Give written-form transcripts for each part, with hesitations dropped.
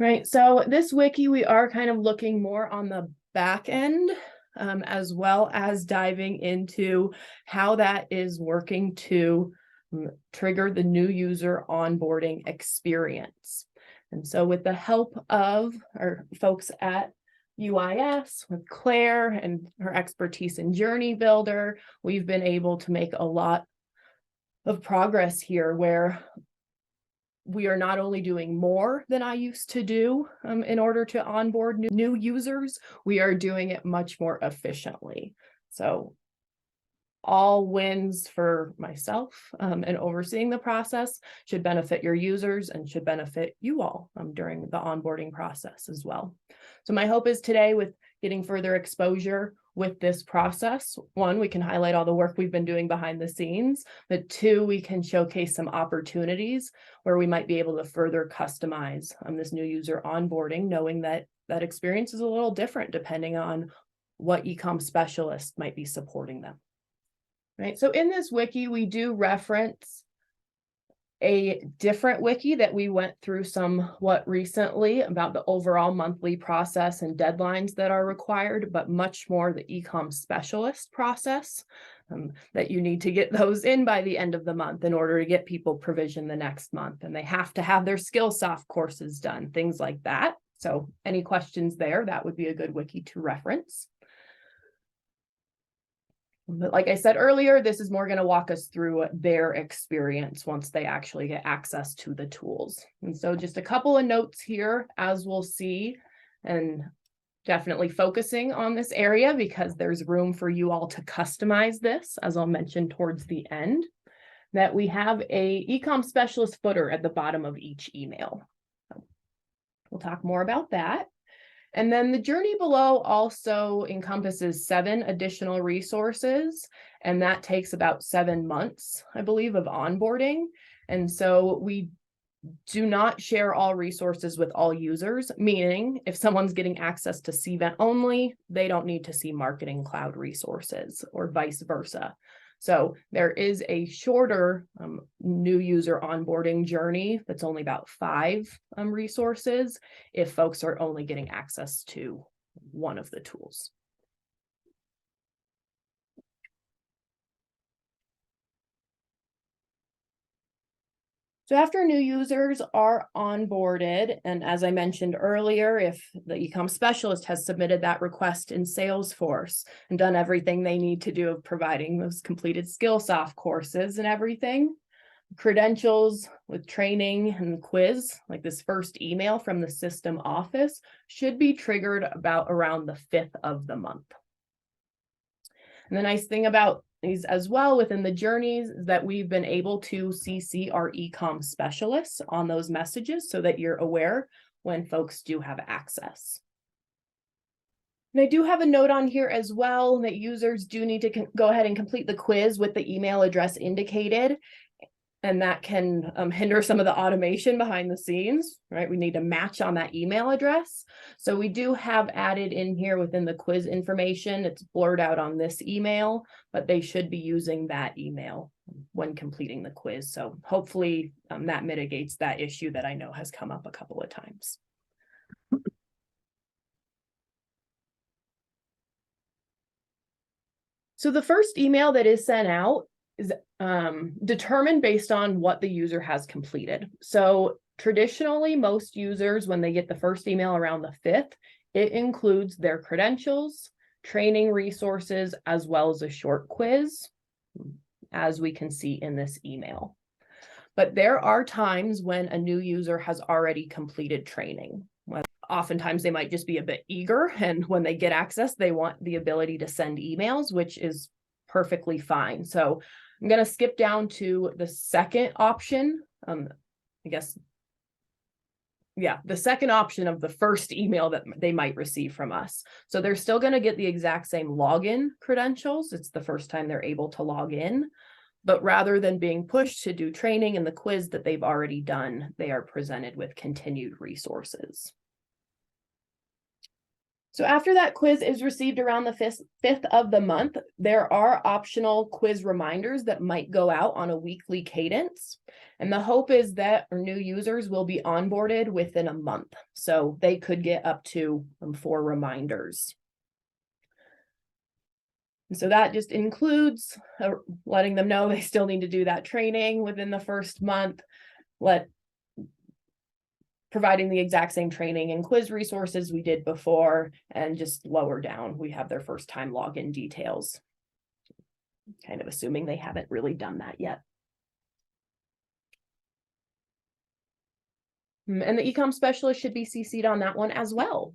Right, so this wiki, we are kind of looking more on the back end, as well as diving into how that is working to trigger the new user onboarding experience. And so with the help of our folks at UIS, with Claire and her expertise in Journey Builder, we've been able to make a lot of progress here where we are not only doing more than I used to do in order to onboard new users, we are doing it much more efficiently. So all wins for myself and overseeing the process should benefit your users and should benefit you all during the onboarding process as well. So my hope is today, with getting further exposure with this process, one, we can highlight all the work we've been doing behind the scenes, but two, we can showcase some opportunities where we might be able to further customize this new user onboarding, knowing that that experience is a little different depending on what eComm specialist might be supporting them. Right, so in this wiki, we do reference a different wiki that we went through somewhat recently about the overall monthly process and deadlines that are required, but much more the eComm specialist process, that you need to get those in by the end of the month in order to get people provisioned the next month. And they have to have their Skillsoft courses done, things like that. So any questions there, that would be a good wiki to reference. But like I said earlier, this is more going to walk us through their experience once they actually get access to the tools. And so just a couple of notes here, as we'll see, and definitely focusing on this area because there's room for you all to customize this, as I'll mention towards the end, that we have a eComm specialist footer at the bottom of each email. So we'll talk more about that. And then the journey below also encompasses 7 additional resources, and that takes about 7 months, I believe, of onboarding. And so we do not share all resources with all users, meaning if someone's getting access to Cvent only, they don't need to see Marketing Cloud resources or vice versa. So there is a shorter new user onboarding journey that's only about 5 resources if folks are only getting access to one of the tools. So after new users are onboarded, and as I mentioned earlier, if the eComm specialist has submitted that request in Salesforce and done everything they need to do of providing those completed Skillsoft courses and everything, credentials with training and quiz, like this first email from the system office, should be triggered about around the 5th of the month. And the nice thing about these as well within the journeys is that we've been able to CC our eComm specialists on those messages so that you're aware when folks do have access. And I do have a note on here as well that users do need to go ahead and complete the quiz with the email address indicated. And that can hinder some of the automation behind the scenes, right? We need to match on that email address. So we do have added in here within the quiz information. It's blurred out on this email, but they should be using that email when completing the quiz. So hopefully that mitigates that issue that I know has come up a couple of times. So the first email that is sent out is determined based on what the user has completed. So traditionally, most users, when they get the first email around the 5th, it includes their credentials, training resources, as well as a short quiz, as we can see in this email. But there are times when a new user has already completed training. Oftentimes they might just be a bit eager, and when they get access, they want the ability to send emails, which is perfectly fine. So I'm going to skip down to the second option. The second option of the first email that they might receive from us. So they're still going to get the exact same login credentials. It's the first time they're able to log in, but rather than being pushed to do training and the quiz that they've already done, they are presented with continued resources. So after that quiz is received around the 5th of the month, there are optional quiz reminders that might go out on a weekly cadence. And the hope is that our new users will be onboarded within a month. So they could get up to 4 reminders. And so that just includes letting them know they still need to do that training within the first month, providing the exact same training and quiz resources we did before, and just lower down, we have their first time login details. Kind of assuming they haven't really done that yet. And the eComm specialist should be CC'd on that one as well.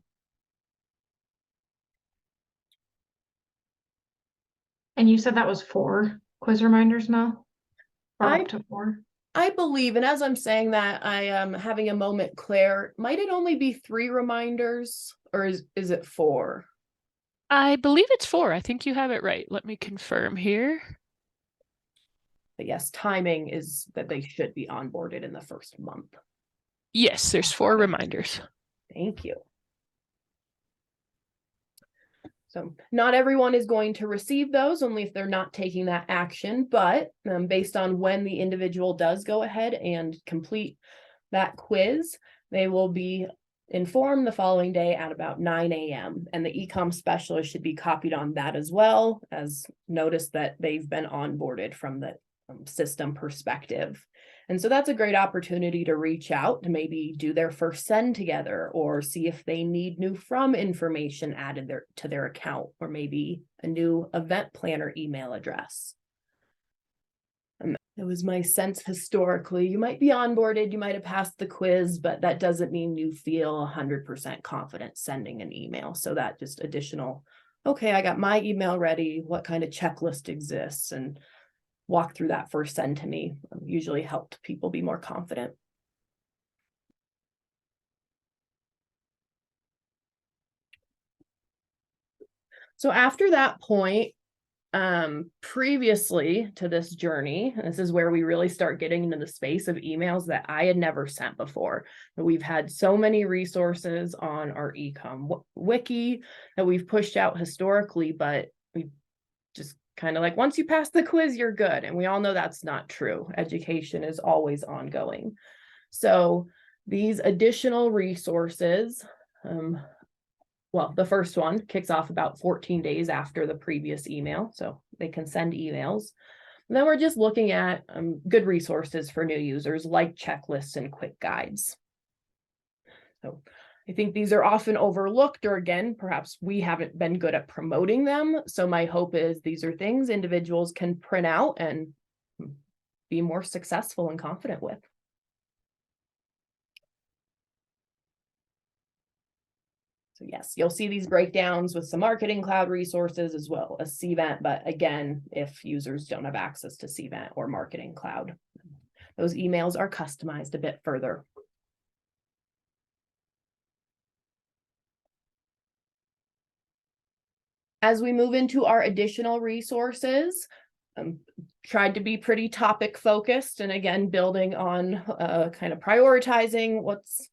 And you said that was 4 quiz reminders, Mel? Or up to 4? I believe, and as I'm saying that, I am having a moment, Claire, might it only be 3 reminders, or is it 4? I believe it's 4. I think you have it right. Let me confirm here. But yes, timing is that they should be onboarded in the first month. Yes, there's 4 reminders. Thank you. So not everyone is going to receive those, only if they're not taking that action, but based on when the individual does go ahead and complete that quiz, they will be informed the following day at about 9 a.m. And the eComm specialist should be copied on that as well, as notice that they've been onboarded from the system perspective. And so that's a great opportunity to reach out to maybe do their first send together, or see if they need new from information added to their account, or maybe a new event planner email address. It was my sense historically, you might be onboarded, you might have passed the quiz, but that doesn't mean you feel 100% confident sending an email. So that just additional, okay, I got my email ready, what kind of checklist exists, and walk through that first send to me usually helped people be more confident. So after that point, previously to this journey, this is where we really start getting into the space of emails that I had never sent before. We've had so many resources on our eComm wiki that we've pushed out historically, but we just kind of like, once you pass the quiz, you're good. And we all know that's not true. Education is always ongoing. So these additional resources, well, the first one kicks off about 14 days after the previous email, so they can send emails. And then we're just looking at good resources for new users, like checklists and quick guides. So I think these are often overlooked, or again, perhaps we haven't been good at promoting them. So my hope is these are things individuals can print out and be more successful and confident with. So yes, you'll see these breakdowns with some Marketing Cloud resources as well as Cvent, but again, if users don't have access to Cvent or Marketing Cloud, those emails are customized a bit further. As we move into our additional resources, tried to be pretty topic focused, and again, building on kind of prioritizing what's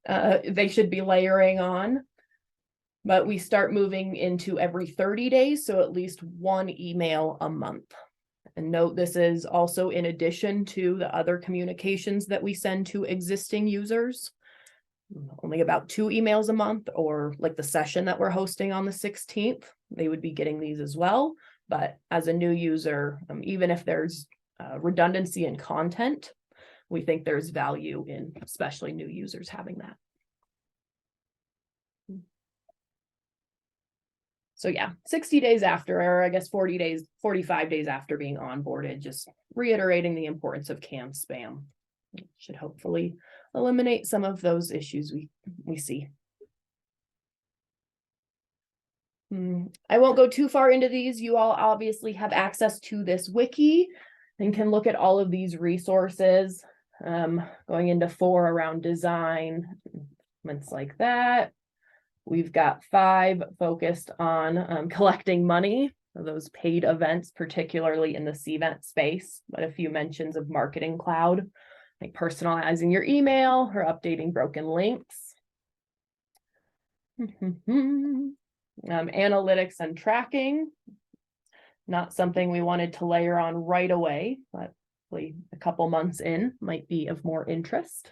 they should be layering on. But we start moving into every 30 days, so at least 1 email a month. And note, this is also in addition to the other communications that we send to existing users. Only about 2 emails a month, or like the session that we're hosting on the 16th, they would be getting these as well. But as a new user, even if there's redundancy in content, we think there's value in especially new users having that. So yeah, 60 days after, or I guess 40 days, 45 days after being onboarded, just reiterating the importance of canned spam. It should hopefully eliminate some of those issues we see. I won't go too far into these. You all obviously have access to this wiki and can look at all of these resources. Going into 4 around design, elements like that. We've got 5 focused on collecting money, those paid events, particularly in the Cvent space, but a few mentions of Marketing Cloud, like personalizing your email or updating broken links. Analytics and tracking, not something we wanted to layer on right away, but hopefully a couple months in might be of more interest.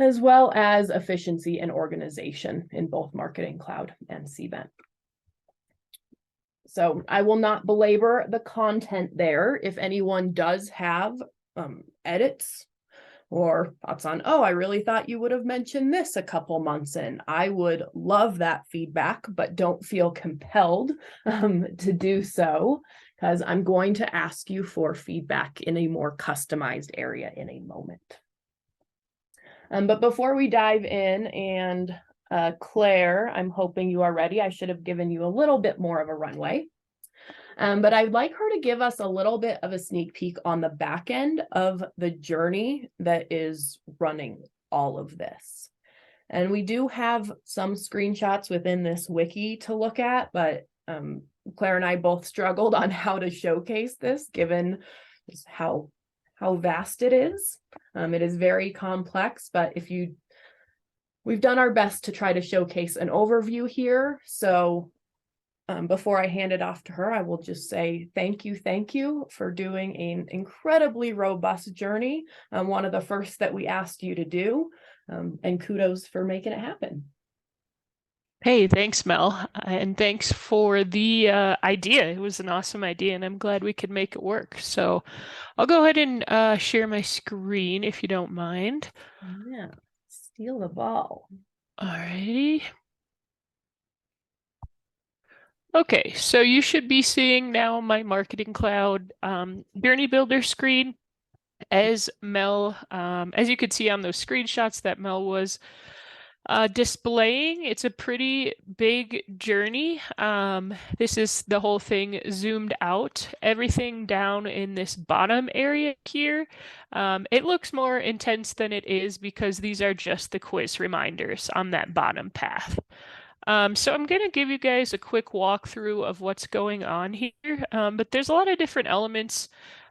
As well as efficiency and organization in both Marketing Cloud and Cvent. So I will not belabor the content there. If anyone does have edits or thoughts on, oh, I really thought you would have mentioned this a couple months in, I would love that feedback, but don't feel compelled to do so, because I'm going to ask you for feedback in a more customized area in a moment. But before we dive in, and Claire, I'm hoping you are ready. I should have given you a little bit more of a runway. But I'd like her to give us a little bit of a sneak peek on the back end of the journey that is running all of this. And we do have some screenshots within this wiki to look at, but Claire and I both struggled on how to showcase this, given just how vast it is. It is very complex, but we've done our best to try to showcase an overview here. So before I hand it off to her, I will just say thank you for doing an incredibly robust journey. One of the first that we asked you to do, and kudos for making it happen. Hey, thanks, Mel. And thanks for the idea. It was an awesome idea, and I'm glad we could make it work. So I'll go ahead and share my screen if you don't mind. Yeah, steal the ball. Alrighty. Okay, so you should be seeing now my Marketing Cloud Journey Builder screen. As you could see on those screenshots that Mel was displaying, it's a pretty big journey. This is the whole thing zoomed out. Everything down in this bottom area here, it looks more intense than it is because these are just the quiz reminders on that bottom path. So I'm going to give you guys a quick walkthrough of what's going on here, but there's a lot of different elements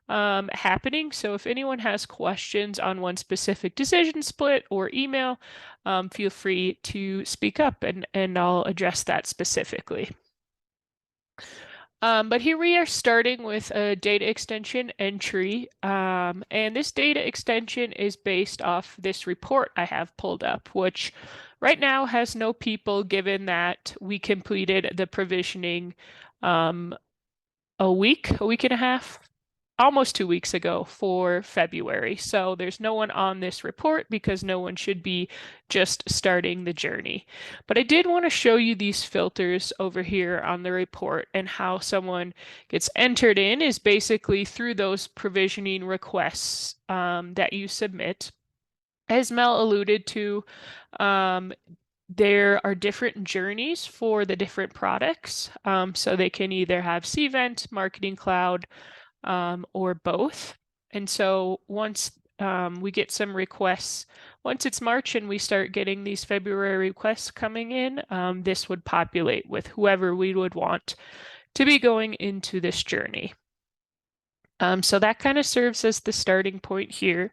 happening. So if anyone has questions on one specific decision split or email, feel free to speak up and I'll address that specifically. But here we are starting with a data extension entry, and this data extension is based off this report I have pulled up, which right now has no people, given that we completed the provisioning a week and a half, almost 2 weeks ago for February. So there's no one on this report because no one should be just starting the journey. But I did want to show you these filters over here on the report, and how someone gets entered in is basically through those provisioning requests that you submit. As Mel alluded to, there are different journeys for the different products. So they can either have Cvent, Marketing Cloud, or both. And so once we get some requests, once it's March and we start getting these February requests coming in, this would populate with whoever we would want to be going into this journey. So that kind of serves as the starting point here.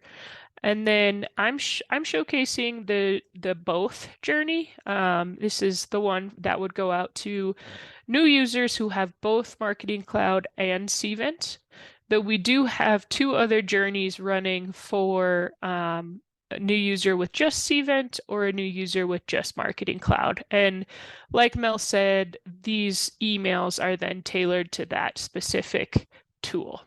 And then I'm showcasing the both journey. This is the one that would go out to new users who have both Marketing Cloud and Cvent. Though we do have 2 other journeys running for a new user with just Cvent or a new user with just Marketing Cloud. And like Mel said, these emails are then tailored to that specific tool.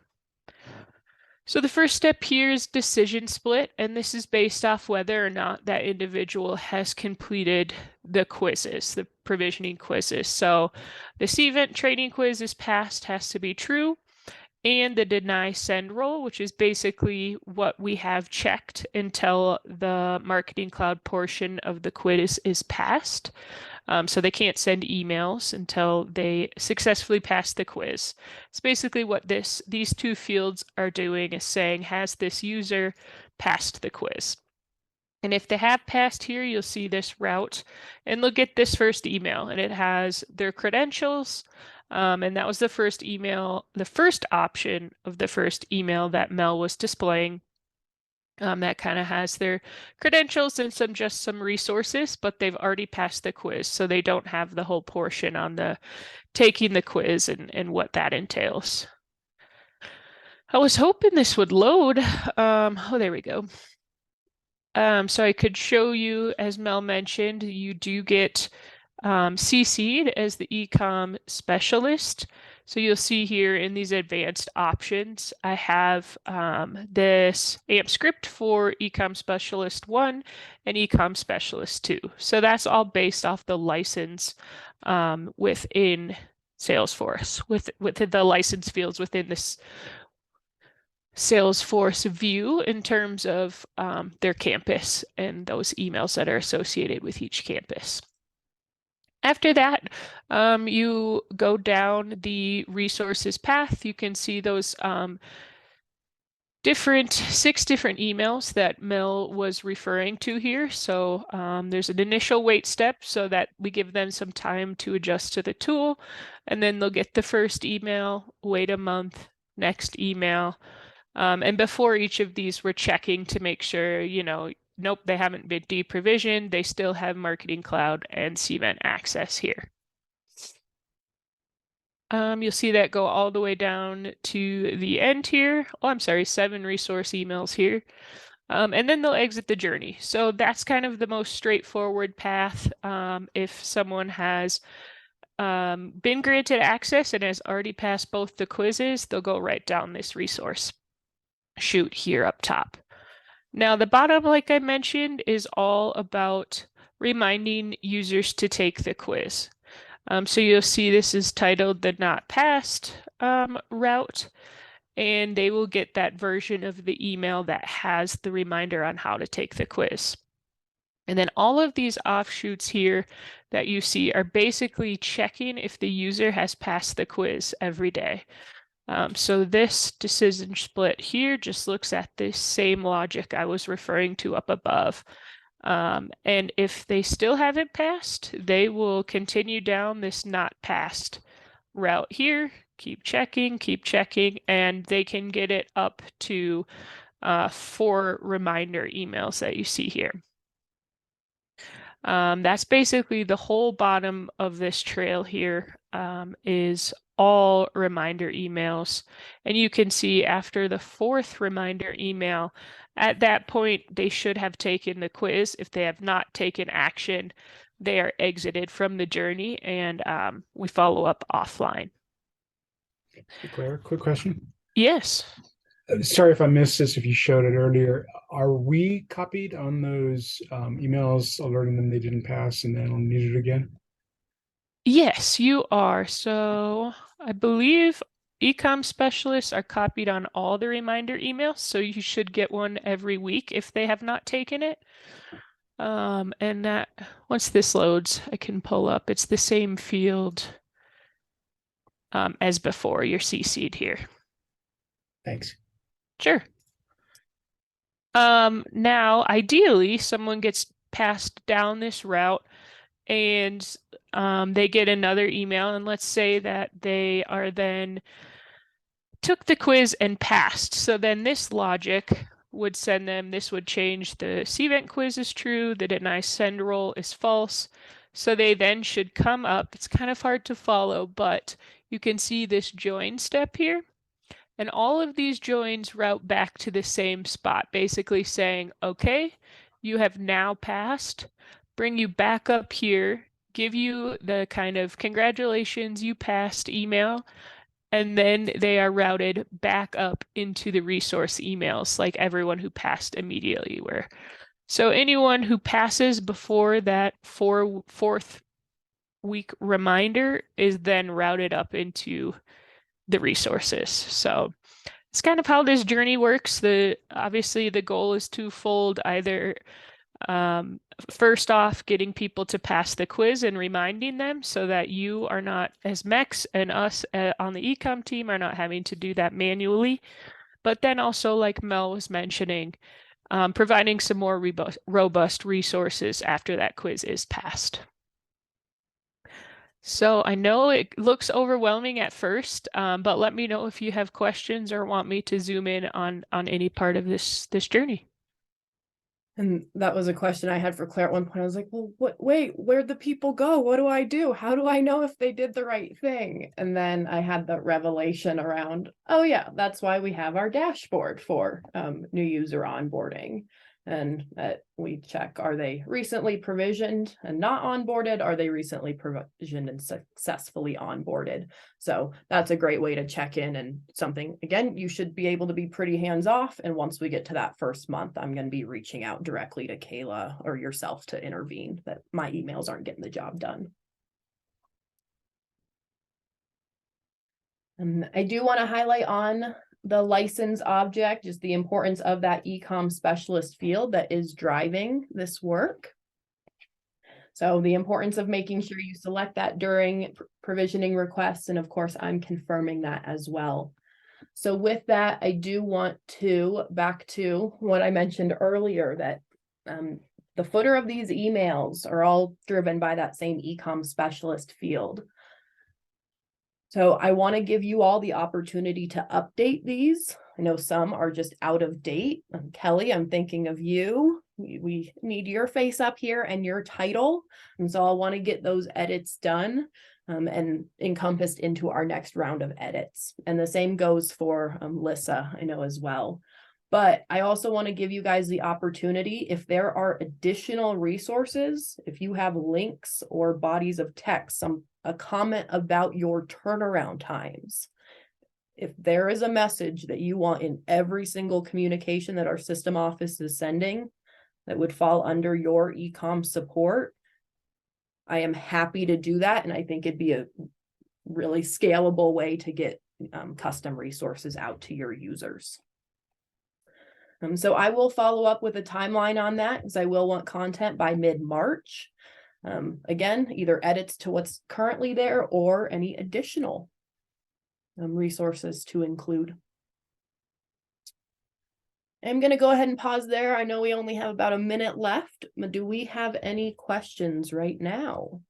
So the first step here is decision split, and this is based off whether or not that individual has completed the quizzes, the provisioning quizzes. So the Cvent training quiz is passed, has to be true, and the deny send role, which is basically what we have checked until the Marketing Cloud portion of the quiz is passed. So they can't send emails until they successfully pass the quiz. It's basically what these 2 fields are doing, is saying, has this user passed the quiz? And if they have passed here, you'll see this route, and they'll get this first email, and it has their credentials. And that was the first email, the first option of the first email that Mel was displaying. that kind of has their credentials and some resources, but they've already passed the quiz, so they don't have the whole portion on the taking the quiz and what that entails. I was hoping this would load. Oh, there we go. So I could show you, as Mel mentioned, you do get CC'd as the eComm specialist. So you'll see here in these advanced options, I have this AMP script for eComm Specialist 1 and eComm Specialist 2. So that's all based off the license within Salesforce, within the license fields within this Salesforce view in terms of their campus and those emails that are associated with each campus. After that, you go down the resources path. You can see those 6 different emails that Mel was referring to here. So there's an initial wait step so that we give them some time to adjust to the tool, and then they'll get the first email, wait a month, next email. And before each of these, we're checking to make sure, nope, they haven't been deprovisioned. They still have Marketing Cloud and cVent access here. You'll see that go all the way down to the end here. Oh, I'm sorry, 7 resource emails here. And then they'll exit the journey. So that's kind of the most straightforward path. If someone has been granted access and has already passed both the quizzes, they'll go right down this resource chute here up top. Now the bottom, like I mentioned, is all about reminding users to take the quiz. So you'll see this is titled the not passed route, and they will get that version of the email that has the reminder on how to take the quiz. And then all of these offshoots here that you see are basically checking if the user has passed the quiz every day. So this decision split here just looks at the same logic I was referring to up above. And if they still haven't passed, they will continue down this not passed route here, keep checking, and they can get it up to 4 reminder emails that you see here. That's basically the whole bottom of this trail here is all reminder emails. And you can see after the 4th reminder email, at that point, they should have taken the quiz. If they have not taken action, they are exited from the journey, and we follow up offline. Hey, Claire, quick question. Yes. Sorry if I missed this, if you showed it earlier. Are we copied on those emails alerting them they didn't pass and then need it again? Yes, you are. So I believe eComm specialists are copied on all the reminder emails, so you should get one every week if they have not taken it. And that once this loads, I can pull up. It's the same field as before. You're CC'd here. Thanks. Sure. Now, ideally, someone gets passed down this route and they get another email, and let's say that they are then took the quiz and passed. So then this logic would send them, this would change the cVent quiz is true, the deny send role is false. So they then should come up. It's kind of hard to follow, but you can see this join step here. And all of these joins route back to the same spot, basically saying, okay, you have now passed, bring you back up here, give you the kind of congratulations, you passed email, and then they are routed back up into the resource emails, like everyone who passed immediately were. So anyone who passes before that 4th week reminder is then routed up into the resources. So it's kind of how this journey works. Obviously the goal is twofold, either first off, getting people to pass the quiz and reminding them so that you are not, as mechs and us on the eComm team, are not having to do that manually. But then also, like Mel was mentioning, providing some more robust resources after that quiz is passed. So I know it looks overwhelming at first, but let me know if you have questions or want me to zoom in on any part of this journey. And that was a question I had for Claire at one point. I was like, well, wait, where'd the people go? What do I do? How do I know if they did the right thing? And then I had the revelation around, oh yeah, that's why we have our dashboard for new user onboarding. And we check, are they recently provisioned and not onboarded? Are they recently provisioned and successfully onboarded? So that's a great way to check in, and something, again, you should be able to be pretty hands-off. And once we get to that first month, I'm going to be reaching out directly to Kayla or yourself to intervene that my emails aren't getting the job done. I do want to highlight on the license object, just the importance of that eComm specialist field that is driving this work. So the importance of making sure you select that during provisioning requests. And of course, I'm confirming that as well. So with that, I do want to back to what I mentioned earlier, that the footer of these emails are all driven by that same eComm specialist field. So I want to give you all the opportunity to update these. I know some are just out of date. Kelly, I'm thinking of you. We need your face up here and your title. And so I want to get those edits done and encompassed into our next round of edits. And the same goes for Lissa, I know as well. But I also want to give you guys the opportunity, if there are additional resources, if you have links or bodies of text, a comment about your turnaround times. If there is a message that you want in every single communication that our system office is sending that would fall under your eComm support, I am happy to do that. And I think it'd be a really scalable way to get custom resources out to your users. So I will follow up with a timeline on that, because I will want content by mid-March. Again, either edits to what's currently there or any additional resources to include. I'm going to go ahead and pause there. I know we only have about a minute left, but do we have any questions right now?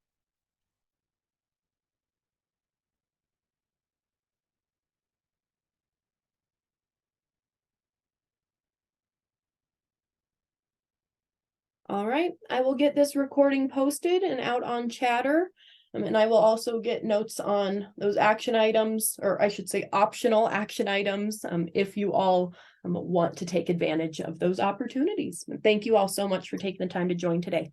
All right, I will get this recording posted and out on Chatter. And I will also get notes on those action items, or I should say optional action items, if you all want to take advantage of those opportunities. Thank you all so much for taking the time to join today.